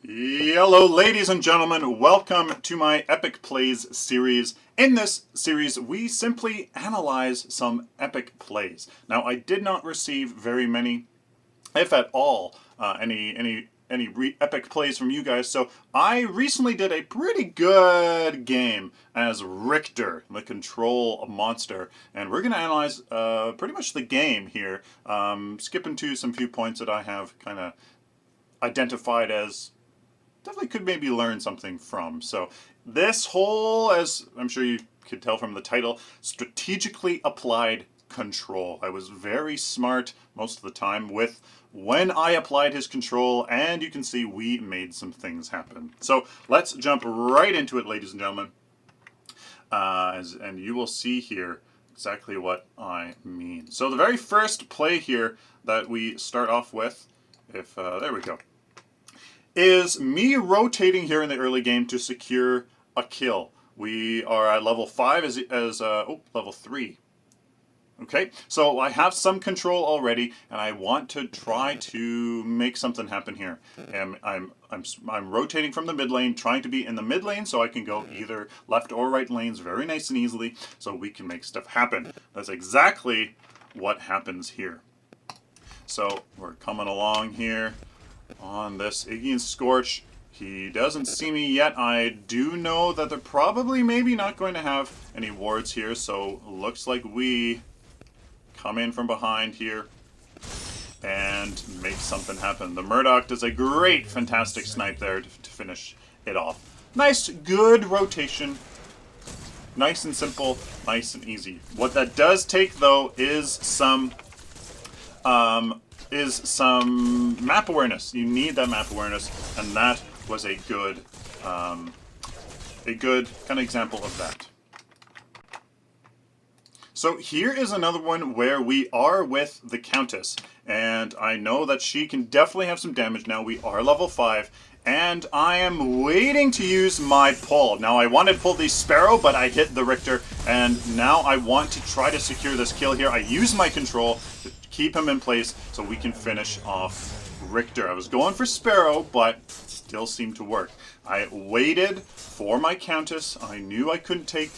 Hello, ladies and gentlemen. Welcome to my Epic Plays series. In this series, we simply analyze some epic plays. Now, I did not receive very many, if at all, any epic plays from you guys. So I recently did a pretty good game as Richter, the control monster, and we're going to analyze pretty much the game here, skipping to some few points that I have kind of identified as definitely could maybe learn something from. So this whole, as I'm sure you could tell from the title, strategically applied control. I was very smart most of the time with when I applied his control, and you can see we made some things happen. So let's jump right into it, ladies and gentlemen. And you will see here exactly what I mean. So the very first play here that we start off with, there we go, is me rotating here in the early game to secure a kill. We are at level 5 level 3. Okay, so I have some control already, and I want to try to make something happen here. And I'm rotating from the mid lane, trying to be in the mid lane so I can go either left or right lanes very nice and easily, so we can make stuff happen. That's exactly what happens here. So we're coming along here on this Iggy and Scorch. He doesn't see me yet. I do know that they're probably maybe not going to have any wards here, so looks like we come in from behind here and make something happen. The Murdoch does a great, fantastic snipe there to finish it off. Nice, good rotation. Nice and simple, nice and easy. What that does take, though, is some map awareness. You need that map awareness, and that was a good kind of example of that. So here is another one where we are with the Countess, and I know that she can definitely have some damage now. We are level 5, and I am waiting to use my pull. Now I wanted to pull the Sparrow, but I hit the Richter, and now I want to try to secure this kill here. I use my control to keep him in place so we can finish off Richter. I was going for Sparrow, but still seemed to work. I waited for my Countess. I knew I couldn't take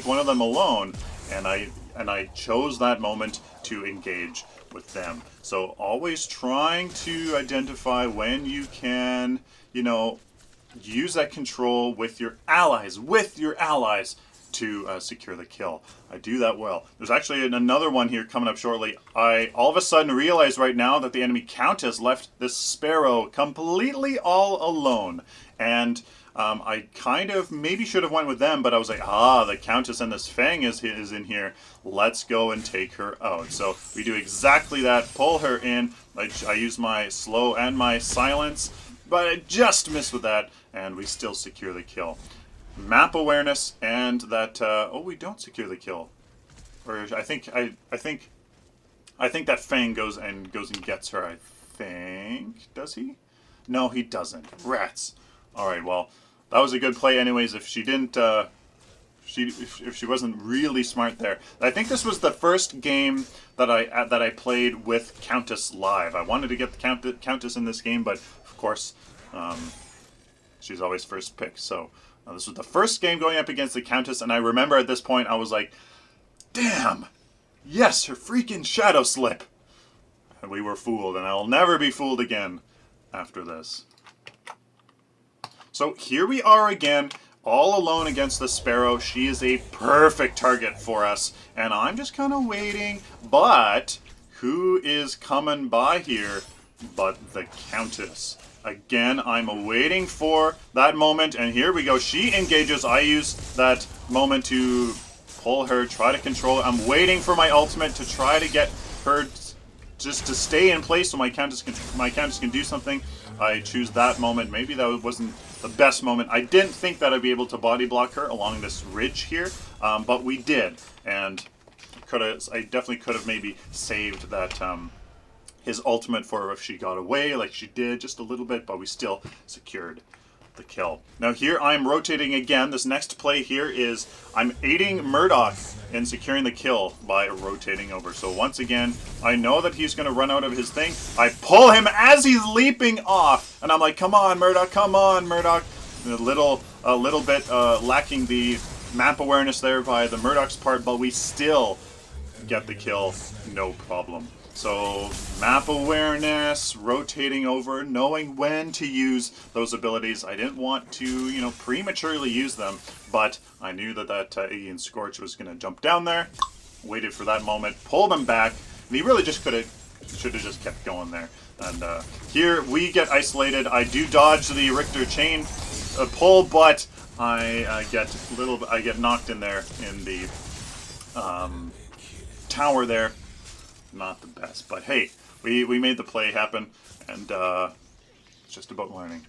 one of them alone, and I chose that moment to engage with them. So always trying to identify when you can, use that control with your allies, to secure the kill. I do that well. There's actually another one here coming up shortly. I all of a sudden realize right now that the enemy Countess left this Sparrow completely all alone. And I kind of maybe should have went with them, but I was like, the Countess and this Fang is in here. Let's go and take her out. So we do exactly that. Pull her in. I use my slow and my silence, but I just missed with that, and we still secure the kill. Map awareness, and that we don't secure the kill, or I think that Fang goes and gets her. I think, does he? No, he doesn't. Rats. All right, well, that was a good play anyways. If she didn't if she wasn't really smart there. I think this was the first game that I played with Countess live. I wanted to get the Countess in this game, but of course she's always first pick. So this was the first game going up against the Countess, and I remember at this point I was like, damn, yes, her freaking Shadow Slip. And we were fooled, and I'll never be fooled again after this. So here we are again, all alone against the Sparrow. She is a perfect target for us, and I'm just kind of waiting, but who is coming by here but the Countess? Again, I'm waiting for that moment, and here we go. She engages. I use that moment to pull her, try to control her. I'm waiting for my ultimate to try to get her just to stay in place so my Countess can do something. I choose that moment. Maybe that wasn't the best moment. I didn't think that I'd be able to body block her along this ridge here, but we did, and I definitely could have maybe saved that his ultimate for if she got away like she did just a little bit, but we still secured the kill. Now here I'm rotating again. This next play here is I'm aiding Murdoch in securing the kill by rotating over. So once again, I know that he's going to run out of his thing. I pull him as he's leaping off, and I'm like, come on, Murdoch, come on, Murdoch. A little bit lacking the map awareness there by the Murdoch's part, but we still get the kill, no problem. So map awareness, rotating over, knowing when to use those abilities. I didn't want to, prematurely use them, but I knew that Iggy and Scorch was going to jump down there. Waited for that moment, pulled him back, and he really just should have just kept going there. And here we get isolated. I do dodge the Richter chain pull, but I get knocked in there in the tower there. Not the best, but hey, we made the play happen, and it's just about learning.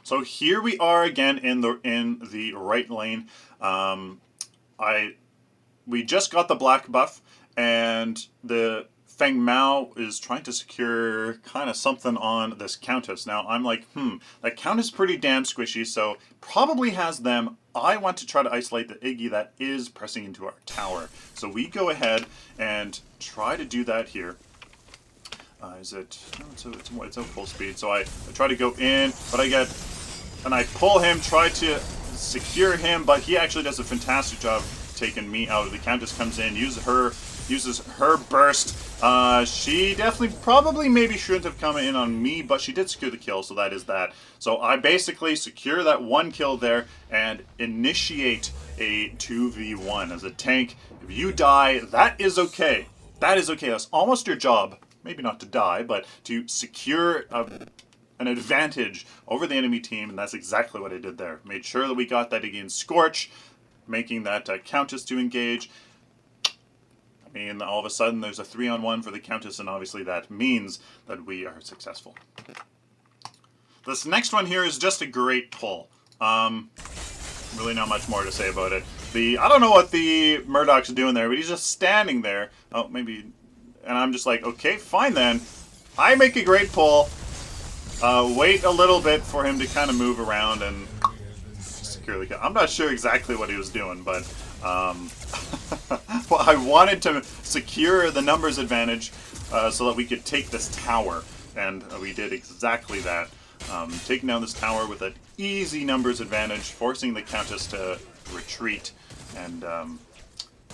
So here we are again in the right lane. We just got the black buff, and the Feng Mao is trying to secure kind of something on this Countess. Now I'm like, that Countess is pretty damn squishy, so probably has them. I want to try to isolate the Iggy that is pressing into our tower. So we go ahead and try to do that here. It's at full speed. So I try to go in, but I pull him, try to secure him, but he actually does a fantastic job taking me out. The Countess comes in, uses her burst. She definitely maybe shouldn't have come in on me, but she did secure the kill, so that is that. So I basically secure that one kill there and initiate a 2v1 as a tank. If you die, that is okay. That is okay. That's almost your job. Maybe not to die, but to secure an advantage over the enemy team, and that's exactly what I did there. Made sure that we got that against Scorch, making that Countess to engage. I mean, all of a sudden there's a 3-on-1 for the Countess, and obviously that means that we are successful. This next one here is just a great pull. Really not much more to say about it. I don't know what the Murdoch's doing there, but he's just standing there. Oh, maybe, and I'm just like, okay, fine then. I make a great pull. Wait a little bit for him to kind of move around and secure the kill. I'm not sure exactly what he was doing, but well, I wanted to secure the numbers advantage so that we could take this tower, and we did exactly that. Taking down this tower with an easy numbers advantage, forcing the Countess to retreat and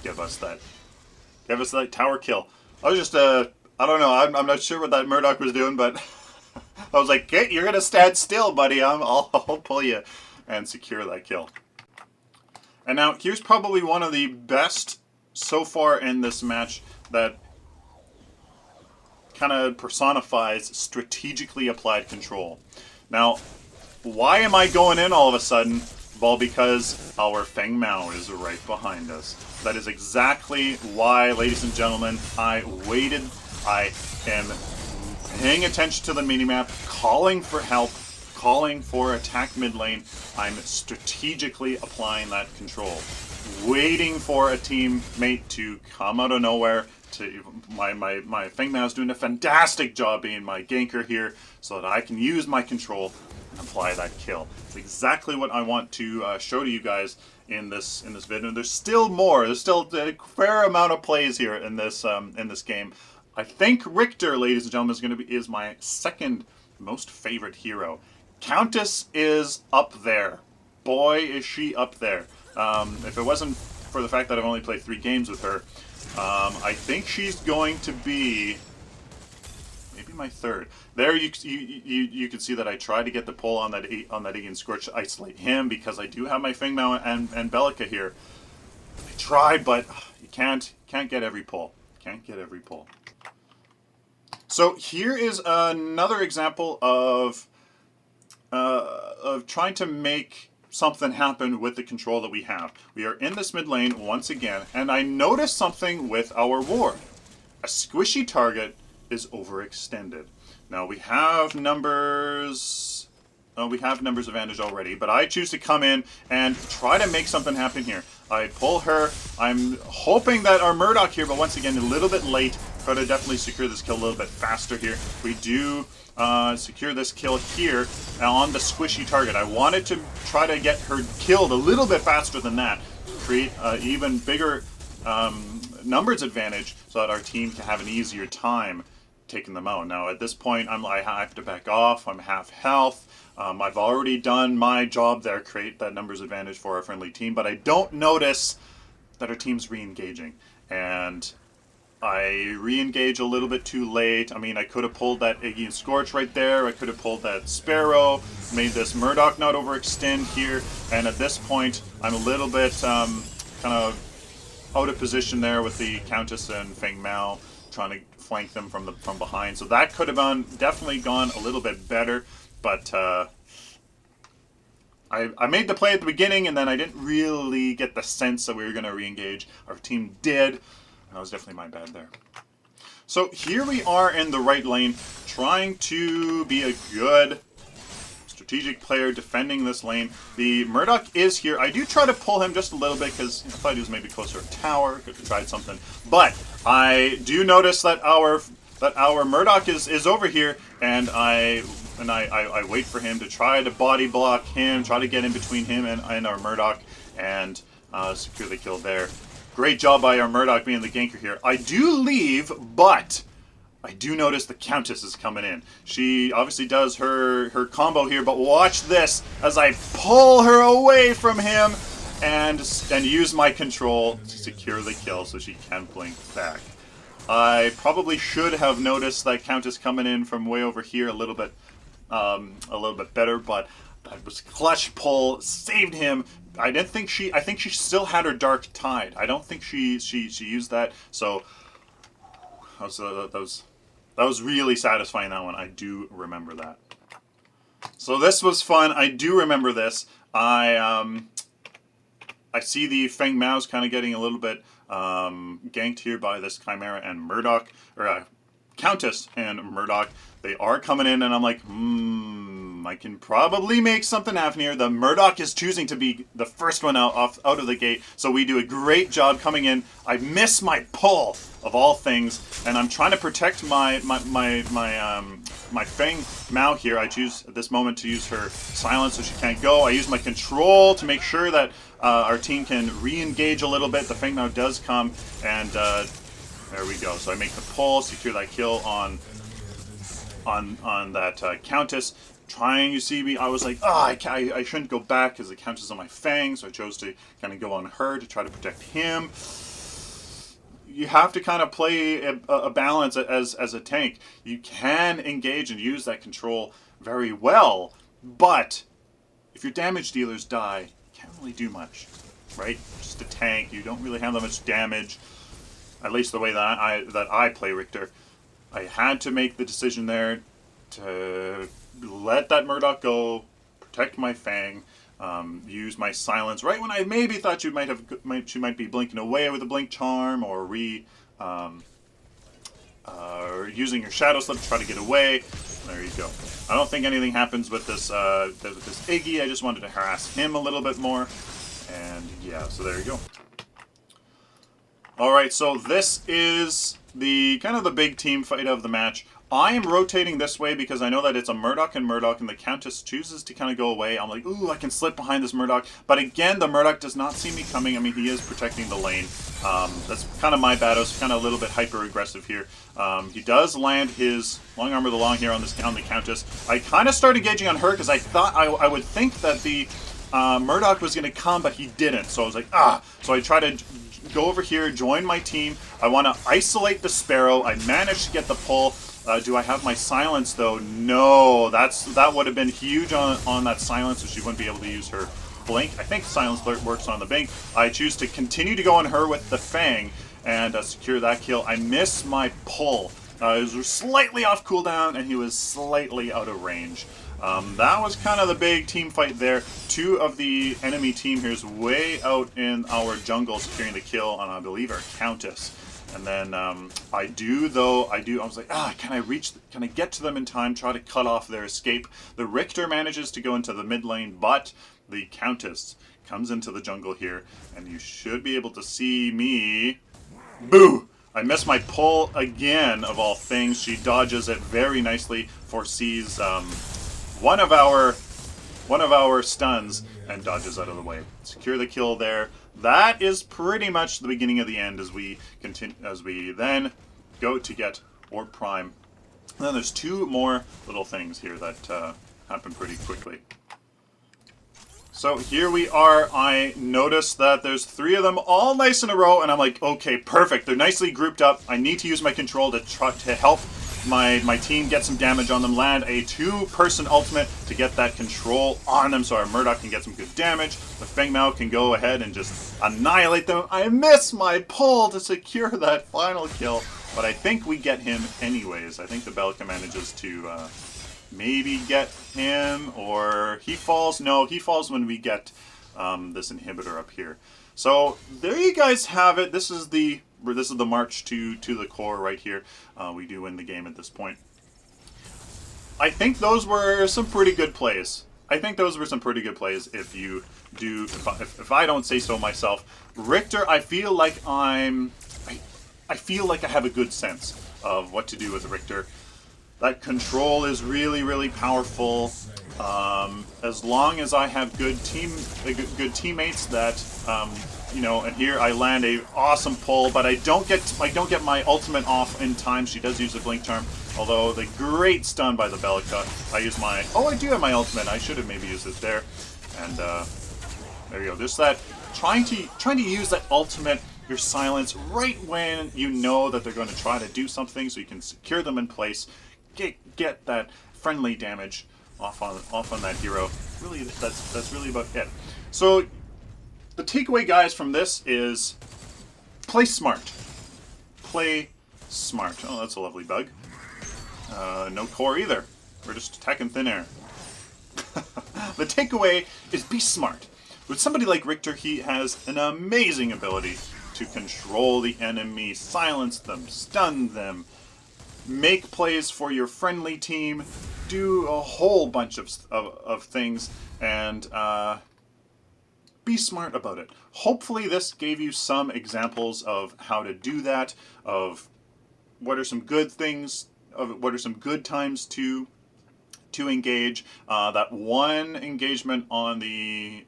give us that tower kill. I was just I don't know. I'm not sure what that Murdoch was doing, but I was like, "Hey, you're gonna stand still, buddy. I'll pull you and secure that kill." And now here's probably one of the best so far in this match that kind of personifies strategically applied control. Now, why am I going in all of a sudden? Well, because our Feng Mao is right behind us. That is exactly why, ladies and gentlemen, I waited. I am paying attention to the minimap, calling for help, calling for attack mid lane. I'm strategically applying that control, waiting for a teammate to come out of nowhere. My Feng Mao is doing a fantastic job being my ganker here, so that I can use my control and apply that kill. It's exactly what I want to show to you guys in this video. There's still more. There's still a fair amount of plays here in this game. I think Richter, ladies and gentlemen, is my second most favorite hero. Countess is up there. Boy, is she up there. If it wasn't for the fact that I've only played 3 games with her, I think she's going to be maybe my third. There, you can see that I tried to get the pull on that Egan Scorch to isolate him because I do have my Feng Mao and Bellica here. I tried, but you can't get every pull. Can't get every pull. So here is another example of trying to make something happen with the control that we have. We are in this mid lane once again, and I noticed something with our ward. A squishy target is overextended. Now we have numbers advantage already, but I choose to come in and try to make something happen here. I pull her. I'm hoping that our Murdoch here, but once again a little bit late, try to definitely secure this kill a little bit faster here. We do secure this kill here on the squishy target. I wanted to try to get her killed a little bit faster than that, create an even bigger numbers advantage so that our team can have an easier time taking them out. Now at this point, I have to back off. I'm half health. I've already done my job there, create that numbers advantage for our friendly team, but I don't notice that our team's re-engaging. And I re-engage a little bit too late. I mean, I could have pulled that Iggy and Scorch right there. I could have pulled that Sparrow, made this Murdoch not overextend here. And at this point, I'm a little bit kind of out of position there with the Countess and Feng Mao trying to flank them from behind. So that could have definitely gone a little bit better. But I made the play at the beginning, and then I didn't really get the sense that we were going to re-engage. Our team did. That was definitely my bad there. So here we are in the right lane, trying to be a good strategic player defending this lane. The Murdoch is here. I do try to pull him just a little bit because I thought he was maybe closer to tower. Could have tried something. But I do notice that our Murdoch is over here, and I wait for him to try to body block him, try to get in between him and our Murdoch, and secure the kill there. Great job by our Murdoch being the ganker here. I do leave, but I do notice the Countess is coming in. She obviously does her combo here, but watch this as I pull her away from him and use my control to secure the kill so she can blink back. I probably should have noticed that Countess coming in from way over here a little bit better, but that was clutch pull, saved him. I think she still had her Dark Tide. I don't think she used that. So that was really satisfying, that one. I do remember that. So this was fun. I do remember this. I see the Feng Mao's kind of getting a little bit ganked here by this Chimera and Murdoch, or Countess and Murdoch. They are coming in, and I'm like, I can probably make something happen here. The Murdoch is choosing to be the first one out of the gate, so we do a great job coming in. I miss my pull, of all things, and I'm trying to protect my Feng Mao here. I choose at this moment to use her silence so she can't go. I use my control to make sure that our team can re-engage a little bit. The Feng Mao does come, and there we go. So I make the pull, secure that kill on that Countess. Trying, you see me, I was like, I shouldn't go back because the Countess is on my Fang, so I chose to kind of go on her to try to protect him. You have to kind of play a balance as a tank. You can engage and use that control very well, but if your damage dealers die, you can't really do much, right? Just a tank, you don't really have that much damage, at least the way that I play Richter. I had to make the decision there to let that Murdoch go, protect my Fang, use my silence right when I maybe thought she might be blinking away with a blink charm, or using her shadow slip to try to get away. There you go. I don't think anything happens with this Iggy. I just wanted to harass him a little bit more, and yeah, so there you go. All right, so this is the kind of the big team fight of the match. I am rotating this way because I know that it's a Murdoch, and the Countess chooses to kind of go away. I'm like, ooh, I can slip behind this Murdoch. But again, the Murdoch does not see me coming. I mean, he is protecting the lane. That's kind of my bad. I was kind of a little bit hyper-aggressive here. He does land his Long Arm of the Long here on the Countess. I kind of started gauging on her because I thought I would think that the Murdoch was going to come, but he didn't. So I was like, So I try to go over here, join my team. I want to isolate the Sparrow. I managed to get the pull. Do I have my silence though? No, that would have been huge on that silence, so she wouldn't be able to use her blink. I think silence works on the blink. I choose to continue to go on her with the Fang and secure that kill. I miss my pull. It was slightly off cooldown, and he was slightly out of range. That was kind of the big team fight there. Two of the enemy team here is way out in our jungle securing the kill on, I believe, our Countess. And then I was like, can I get to them in time, try to cut off their escape. The Richter manages to go into the mid lane, but the Countess comes into the jungle here, and you should be able to see me. Boo! I miss my pull again, of all things. She dodges it very nicely, foresees one of our stuns, and dodges out of the way. Secure the kill there. That is pretty much the beginning of the end as we continue, as we then go to get Orb Prime. And then there's two more little things here that happen pretty quickly. So here we are. I noticed that there's 3 of them all nice in a row, and I'm like, okay, perfect. They're nicely grouped up. I need to use my control to try to help my team get some damage on them, land a 2-person ultimate to get that control on them so our Murdoch can get some good damage. The Feng Mao can go ahead and just annihilate them. I miss my pull to secure that final kill, but I think we get him anyways. I think the Belka manages to maybe get him, or he falls. No, he falls when we get this inhibitor up here. So there you guys have it. This is the march to the core right here. We do win the game at this point. I think those were some pretty good plays. If you do, if I don't say so myself. Richter, I feel like I feel like I have a good sense of what to do with Richter. That control is really, really powerful. As long as I have good teammates that you know, and here I land a awesome pull, but I don't get my ultimate off in time. She does use a blink charm, although the great stun by the Belka. I use my I do have my ultimate. I should have maybe used it there, and there you go. Just that trying to use that ultimate, your silence right when you know that they're going to try to do something, so you can secure them in place, get that friendly damage off on that hero. Really, that's really about it. So the takeaway, guys, from this is play smart. Play smart. Oh, that's a lovely bug. No core either. We're just attacking thin air. The takeaway is be smart. With somebody like Richter, he has an amazing ability to control the enemy, silence them, stun them, make plays for your friendly team, do a whole bunch of things, and be smart about it. Hopefully this gave you some examples of how to do that, of what are some good things, of what are some good times to engage. That one engagement on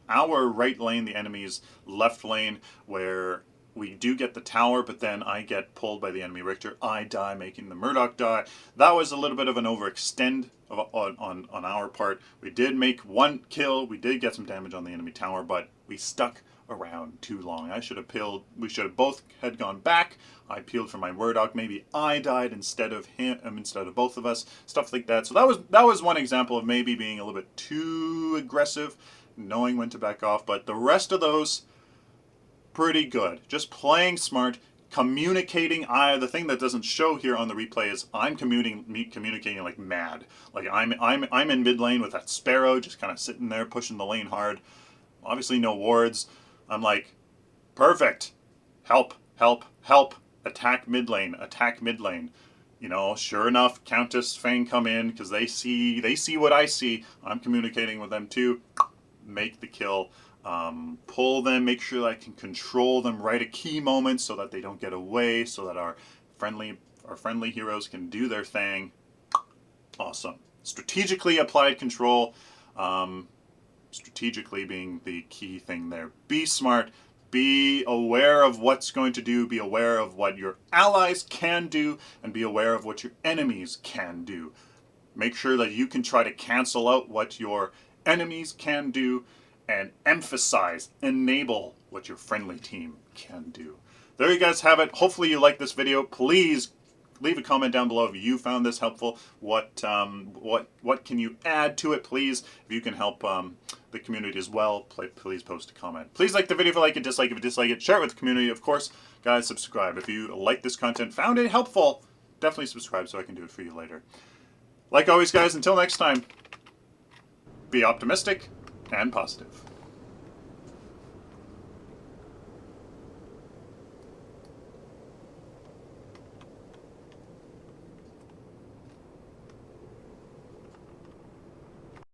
our right lane, the enemy's left lane, where we do get the tower, but then I get pulled by the enemy Richter. I die, making the Murdoch die. That was a little bit of an overextend on our part. We did make one kill. We did get some damage on the enemy tower, but we stuck around too long. I should have peeled. We should have both had gone back. I peeled for my Murdoch. Maybe I died instead of him, instead of both of us. Stuff like that. So that was one example of maybe being a little bit too aggressive, knowing when to back off. But the rest of those, pretty good. Just playing smart, communicating. The thing that doesn't show here on the replay is I'm communicating like mad. Like I'm in mid lane with that Sparrow, just kind of sitting there pushing the lane hard. Obviously no wards. I'm like, perfect. Help, help, help. Attack mid lane. Attack mid lane. You know, sure enough, Countess, Fang come in because they see what I see. I'm communicating with them too. Make the kill. Pull them, make sure that I can control them right at key moments so that they don't get away, so that our friendly heroes can do their thing. Awesome. Strategically applied control. Strategically being the key thing there. Be smart. Be aware of what's going to do. Be aware of what your allies can do, and be aware of what your enemies can do. Make sure that you can try to cancel out what your enemies can do, and emphasize, enable what your friendly team can do. There you guys have it. Hopefully you like this video. Please leave a comment down below if you found this helpful. What can you add to it, please? If you can help the community as well, please post a comment. Please like the video if you like it, dislike if you dislike it, share it with the community. Of course, guys, subscribe. If you like this content, found it helpful, definitely subscribe so I can do it for you later. Like always, guys, until next time, be optimistic and positive.